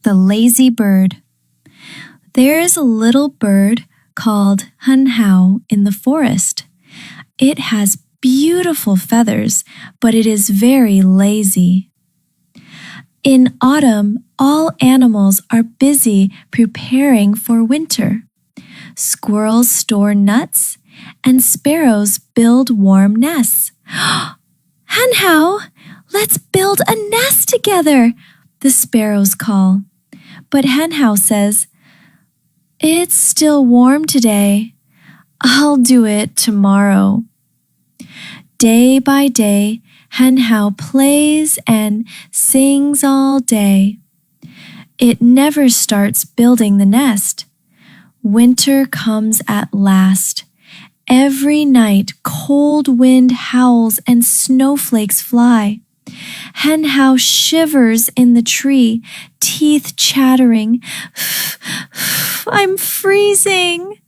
The lazy bird. There is a little bird called Hen Hao in the forest. It has beautiful feathers, but it is very lazy. In autumn, all animals are busy preparing for winter. Squirrels store nuts, and sparrows build warm nests. Hen Hao, let's build a nest together, the sparrows call. But Hen Hao says, "It's still warm today. I'll do it tomorrow." Day by day, Hen Hao plays and sings all day. It never starts building the nest. Winter comes at last. Every night, cold wind howls and snowflakes fly. Hen Hao shivers in the tree, teeth chattering. "I'm freezing."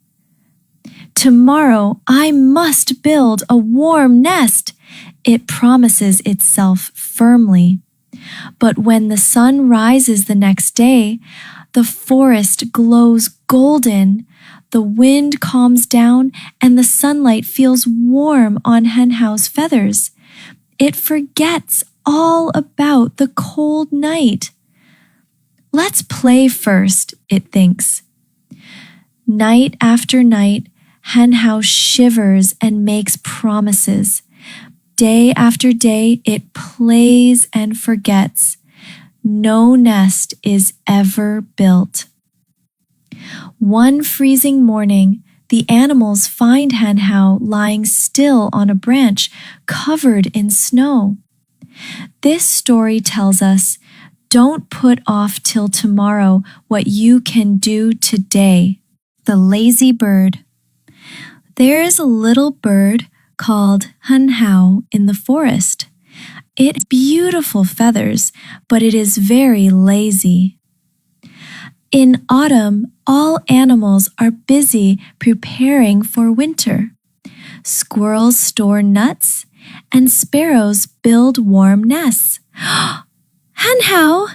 "Tomorrow I must build a warm nest," it promises itself firmly. But when the sun rises the next day, the forest glows golden, the wind calms down, and the sunlight feels warm on Hen Hao's feathers. It forgets all about the cold night. "Let's play first," it thinks. Night after night, Hen Hao shivers and makes promises. Day after day, it plays and forgets. No nest is ever built. One freezing morning, the animals find Hen Hao lying still on a branch covered in snow. This story tells us, don't put off till tomorrow what you can do today. The lazy bird. There is a little bird called Hen Hao in the forest. It has beautiful feathers, but it is very lazy. In autumn, all animals are busy preparing for winter. Squirrels store nuts, and sparrows build warm nests. "Hen Hao,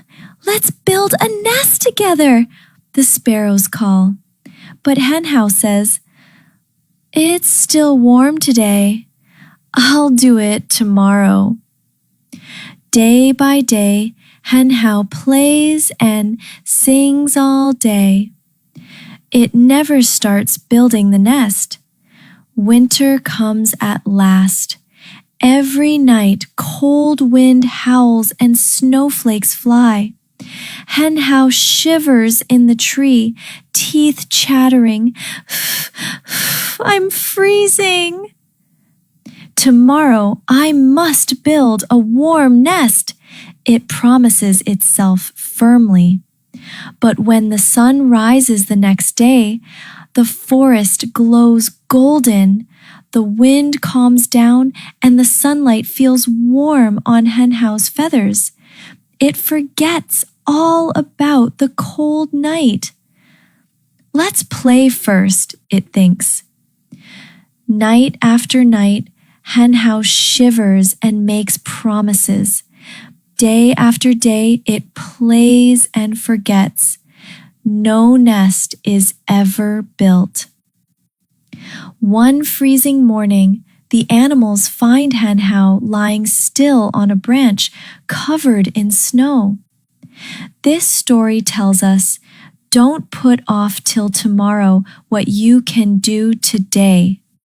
let's build a nest together," the sparrows call. But Hen Hao says, "It's still warm today. I'll do it tomorrow." Day by day, Hen Hao plays and sings all day. It never starts building the nest. Winter comes at last. Every night, cold wind howls and snowflakes fly. Hen Hao shivers in the tree, teeth chattering. "I'm freezing." "Tomorrow I must build a warm nest," it promises itself firmly. But when the sun rises the next day, the forest glows golden, the wind calms down, and the sunlight feels warm on Hen Hao's feathers. It forgets all about the cold night. "Let's play first," it thinks. Night after night, Hen Hao shivers and makes promises. Day after day, it plays and forgets. No nest is ever built. One freezing morning, the animals find Hen Hao lying still on a branch covered in snow. This story tells us, don't put off till tomorrow what you can do today.